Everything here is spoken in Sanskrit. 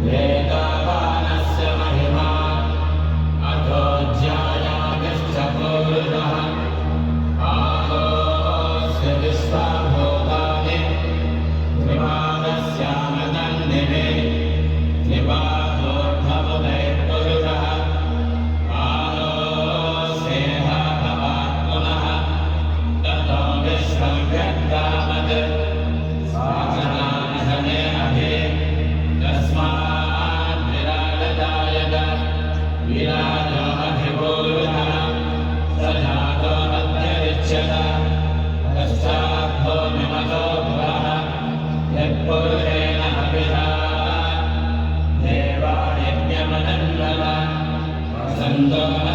वेदावानस्य महिमा अधोऽध्यायादिश्च पूर्णः आहोस्य विश्वभूतानि त्रिपादस्यामदन्निवे त्रिपादोर्ध्वमुदयपुरुषः आहोस्येह भवात् पुनः ततो विश्वं व्यक्तामत् सागराधने अभि तस्मात् विराजदायक विराजो अभिपूरुषः स जातो अध्यरिच्यत पश्चाद्भो विमतो पुरः यत्पुरुषेण अभिधा देवा यज्ञमनन्दत वसन्तो न